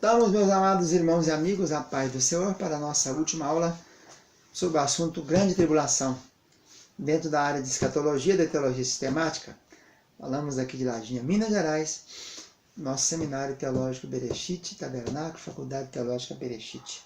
Voltamos, meus amados irmãos e amigos, a paz do Senhor, para a nossa última aula sobre o assunto Grande Tribulação. Dentro da área de escatologia, da teologia sistemática, falamos aqui de Lajinha, Minas Gerais, nosso seminário teológico Bereshit, Tabernáculo, Faculdade Teológica Bereshit,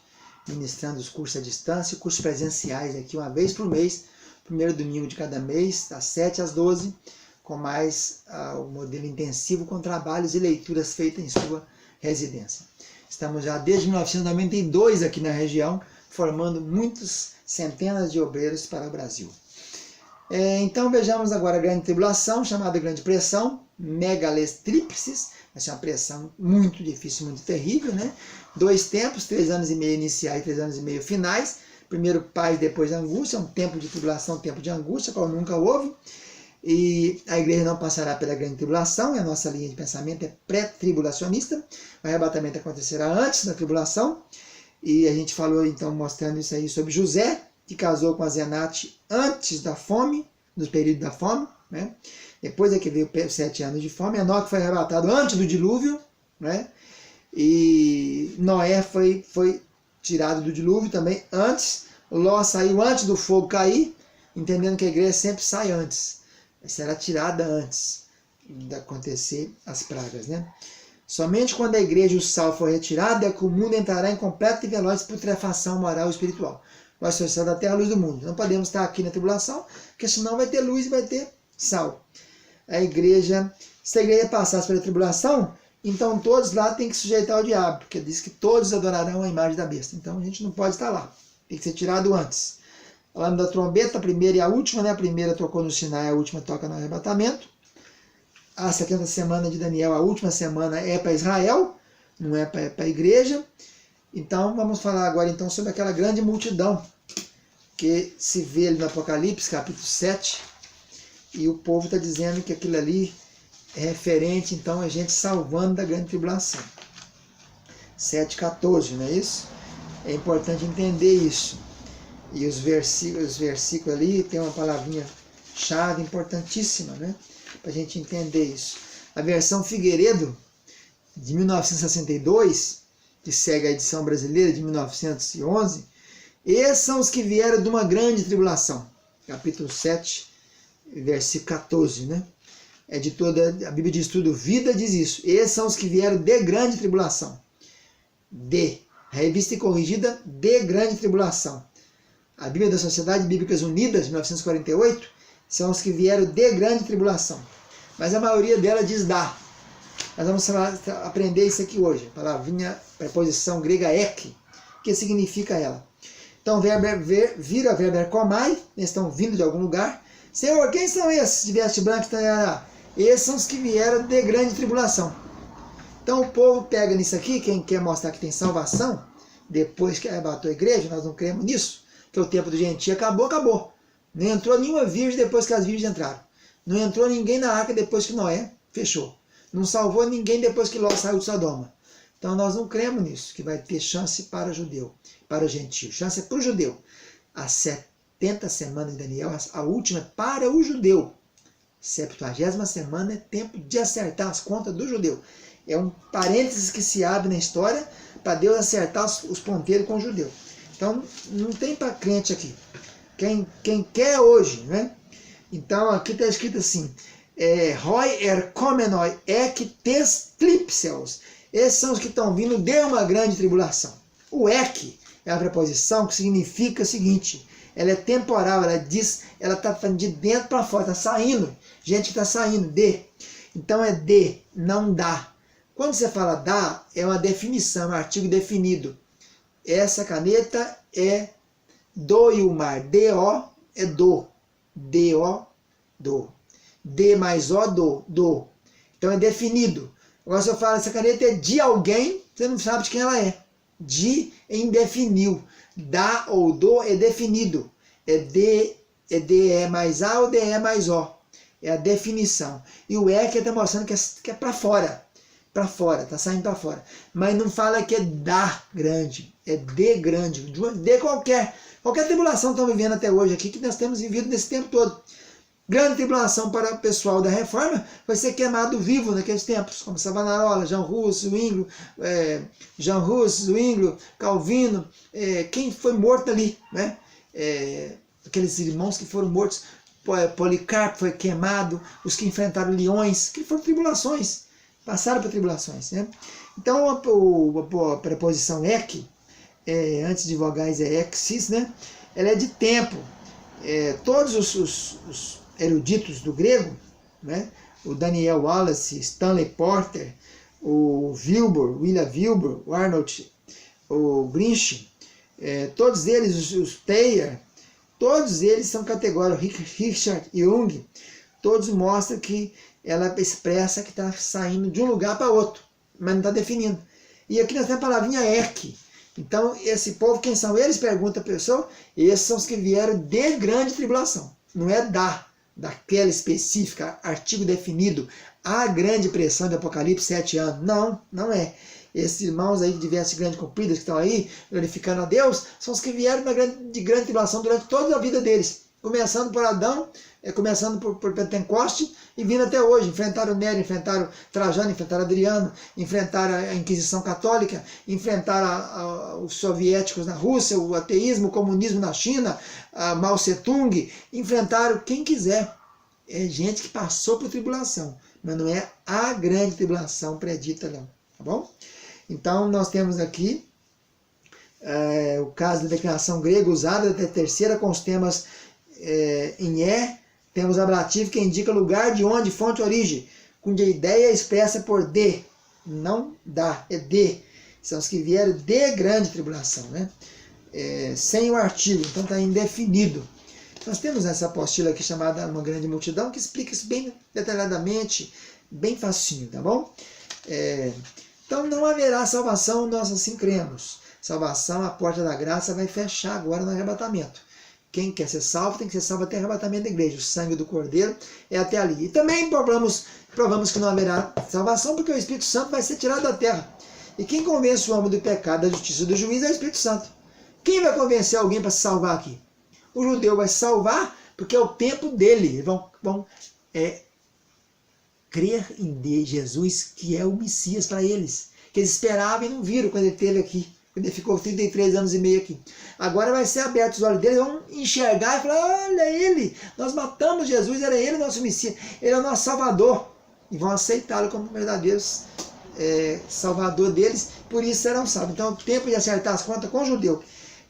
ministrando os cursos à distância e cursos presenciais aqui uma vez por mês, primeiro domingo de cada mês, das 7 às 12, com mais o modelo intensivo com trabalhos e leituras feitas em sua residência. Estamos já desde 1992 aqui na região, formando muitas centenas de obreiros para o Brasil. Então vejamos agora a grande tribulação, chamada grande pressão, megalestripsis, vai ser uma pressão muito difícil, muito terrível, né? 2 tempos, 3 anos e meio iniciais e 3 anos e meio finais. Primeiro paz, depois angústia, um tempo de tribulação, um tempo de angústia, qual nunca houve. E a igreja não passará pela grande tribulação, e a nossa linha de pensamento é pré-tribulacionista. O arrebatamento acontecerá antes da tribulação. E a gente falou, então, mostrando isso aí sobre José, que casou com a Zenate antes da fome, no período da fome, né? Depois é que veio os 7 anos de fome. Enoque foi arrebatado antes do dilúvio, né? E Noé foi tirado do dilúvio também antes. Ló saiu antes do fogo cair, entendendo que a igreja sempre sai antes. Será tirada antes de acontecer as pragas, né? Somente quando a igreja e o sal for retirado é que o mundo entrará em completa e veloz putrefação moral e espiritual. Nós somos sal da terra, a luz do mundo. Não podemos estar aqui na tribulação, porque senão vai ter luz e vai ter sal. A igreja, se a igreja passasse pela tribulação, então todos lá têm que sujeitar ao diabo, porque diz que todos adorarão a imagem da besta. Então a gente não pode estar lá, tem que ser tirado antes. Falando da trombeta, a primeira e a última, né? A primeira tocou no Sinai, a última toca no arrebatamento. A 70 semana de Daniel, a última semana é para Israel, não é para a igreja. Então vamos falar agora então sobre aquela grande multidão que se vê ali no Apocalipse, capítulo 7, e o povo está dizendo que aquilo ali é referente, então, a gente salvando da grande tribulação. 7,14, não é isso? É importante entender isso. E os versículos ali tem uma palavrinha chave importantíssima, né? Para a gente entender isso. A versão Figueiredo, de 1962, que segue a edição brasileira de 1911, esses são os que vieram de uma grande tribulação. Capítulo 7, versículo 14, né? É de toda a Bíblia de Estudo Vida diz isso. Esses são os que vieram de grande tribulação. A revista corrigida de grande tribulação. A Bíblia das Sociedades Bíblicas Unidas, 1948, são os que vieram de grande tribulação. Mas a maioria delas diz da. Nós vamos aprender isso aqui hoje. A palavrinha, preposição grega ek, que significa ela. Então, vira a verbo erkomai, eles estão vindo de algum lugar. Senhor, quem são esses de veste branca? Esses são os que vieram de grande tribulação. Então o povo pega nisso aqui, quem quer mostrar que tem salvação, depois que arrebatou a igreja, nós não cremos nisso, que o tempo do gentio acabou, acabou. Não entrou nenhuma virgem depois que as virgens entraram. Não entrou ninguém na arca depois que Noé fechou. Não salvou ninguém depois que Ló saiu de Sodoma. Então nós não cremos nisso, que vai ter chance para o judeu, para o gentio. Chance é para o judeu. As 70 semanas de Daniel, a última é para o judeu. 70ª semana é tempo de acertar as contas do judeu. É um parênteses que se abre na história para Deus acertar os ponteiros com o judeu. Então não tem para crente aqui. Quem quer hoje, né? Então aqui está escrito assim: Roi erkomenoi ek tes tlipseus. Esses são os que estão vindo de uma grande tribulação. O ek é a preposição que significa o seguinte: ela é temporal, ela está de dentro para fora, está saindo. Gente que está saindo de. Então é de, não dá. Quando você fala dá, é uma definição, um artigo definido. Essa caneta é doiumar. D-O é do. D-O, do. D mais O, do. Então é definido. Agora se eu falo essa caneta é de alguém, você não sabe de quem ela é. De é indefiniu. Dá ou do é definido. É D mais A ou DE mais O. É a definição. E o E que está mostrando que é para fora. Para fora, está saindo para fora. Mas não fala que é da grande. É de grande. De qualquer tribulação que estão vivendo até hoje aqui, que nós temos vivido nesse tempo todo. grande tribulação para o pessoal da Reforma vai ser queimado vivo naqueles tempos, como Savonarola, Jean Hus, Zwinglio, Calvino, quem foi morto ali, né? Aqueles irmãos que foram mortos, Policarpo foi queimado, os que enfrentaram leões, que foram tribulações, passaram por tribulações, né? Então a preposição ek, antes de vogais é exis, né? Ela é de tempo. Todos os eruditos do grego, né? O Daniel Wallace, Stanley Porter, o William Wilbur, o Arnold, o Grinch, todos eles, os Thayer, todos eles são categóricos. Richard Jung, todos mostram que ela expressa que está saindo de um lugar para outro, mas não está definindo. E aqui nós temos a palavrinha ek. Então, esse povo, quem são eles? Pergunta a pessoa. Esses são os que vieram de grande tribulação. Não é daquela específica, artigo definido, a grande pressão de Apocalipse 7 anos. Não, não é. Esses irmãos aí de diversas grandes cumpridas que estão aí, glorificando a Deus, são os que vieram de grande tribulação durante toda a vida deles. Começando por Adão, começando por Pentecoste e vindo até hoje. Enfrentaram Nero, enfrentaram Trajano, enfrentaram Adriano, enfrentaram a Inquisição Católica, enfrentaram os soviéticos na Rússia, o ateísmo, o comunismo na China, a Mao Tse-tung, enfrentaram quem quiser. É gente que passou por tribulação, mas não é a grande tribulação predita não, tá bom? Então nós temos aqui o caso da declinação grega usada da terceira com os temas em temos ablativo que indica lugar de onde, fonte, origem, cuja ideia é expressa por de, não da, é de. São os que vieram de grande tribulação, né? Sem o artigo, então está indefinido. Nós temos essa apostila aqui chamada Uma Grande Multidão, que explica isso bem detalhadamente, bem facinho, tá bom? Então não haverá salvação, nós assim cremos. Salvação, a porta da graça vai fechar agora no arrebatamento. Quem quer ser salvo tem que ser salvo até o arrebatamento da igreja. O sangue do Cordeiro é até ali. E também provamos que não haverá salvação, porque o Espírito Santo vai ser tirado da terra. E quem convence o homem do pecado, da justiça e do juízo é o Espírito Santo. Quem vai convencer alguém para se salvar aqui? O judeu vai se salvar porque é o tempo dele. Vão crer em Jesus, que é o Messias para eles. Que eles esperavam e não viram quando ele esteve aqui. Ele ficou 33 anos e meio aqui. Agora vai ser aberto os olhos deles, vão enxergar e falar, olha ele, nós matamos Jesus, era ele o nosso Messias, ele é o nosso Salvador. E vão aceitá-lo como verdadeiro Salvador deles, por isso serão salvos. Então é o tempo de acertar as contas com o judeu.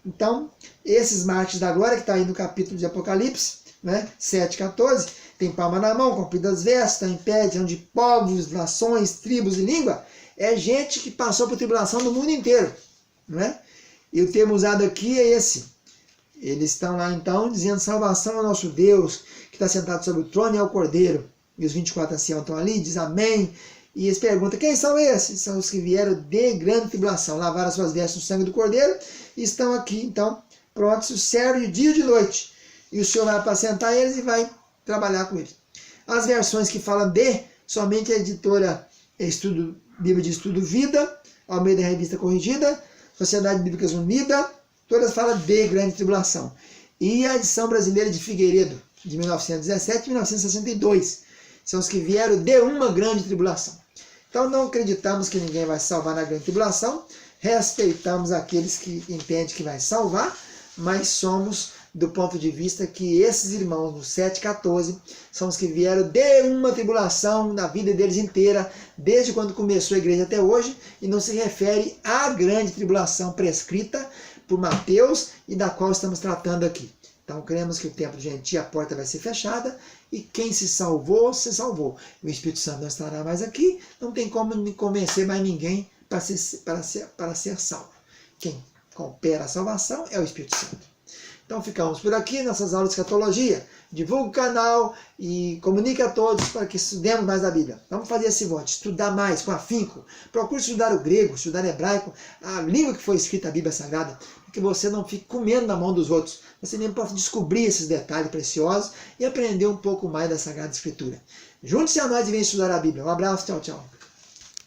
Então, esses mártires da glória, que está aí no capítulo de Apocalipse, né, 7,14, tem palma na mão, compridas vestes, estão em pé, diante de povos, nações, tribos e língua, é gente que passou por tribulação no mundo inteiro. Não é? E o termo usado aqui é esse. Eles estão lá então dizendo salvação ao nosso Deus, que está sentado sobre o trono e ao Cordeiro. E os 24 anciãos estão ali, diz amém. E eles perguntam, quem são esses? São os que vieram de grande tribulação, lavaram as suas vestes no sangue do Cordeiro, e estão aqui então, prontos, o servo de dia e de noite. E o Senhor vai apacentar eles e vai trabalhar com eles. As versões que falam de, somente a editora Bíblia de Estudo Vida, ao meio da Revista Corrigida, Sociedade Bíblica Unida, todas falam de grande tribulação. E a edição brasileira de Figueiredo, de 1917 e 1962, são os que vieram de uma grande tribulação. Então não acreditamos que ninguém vai salvar na grande tribulação, respeitamos aqueles que entendem que vai salvar, mas somos do ponto de vista que esses irmãos no 7,14 são os que vieram de uma tribulação na vida deles inteira, desde quando começou a igreja até hoje, e não se refere à grande tribulação prescrita por Mateus e da qual estamos tratando aqui. Então cremos que o tempo de gentil, a porta vai ser fechada, e quem se salvou, se salvou. O Espírito Santo não estará mais aqui, não tem como me convencer mais ninguém para ser salvo. Quem coopera a salvação é o Espírito Santo. Então ficamos por aqui, nossas aulas de escatologia. Divulgue o canal e comunique a todos para que estudemos mais a Bíblia. Vamos fazer esse voto, estudar mais, com afinco. Procure estudar o grego, estudar o hebraico, a língua que foi escrita a Bíblia Sagrada, para que você não fique comendo na mão dos outros. Você mesmo possa descobrir esses detalhes preciosos e aprender um pouco mais da Sagrada Escritura. Junte-se a nós e venha estudar a Bíblia. Um abraço, tchau, tchau.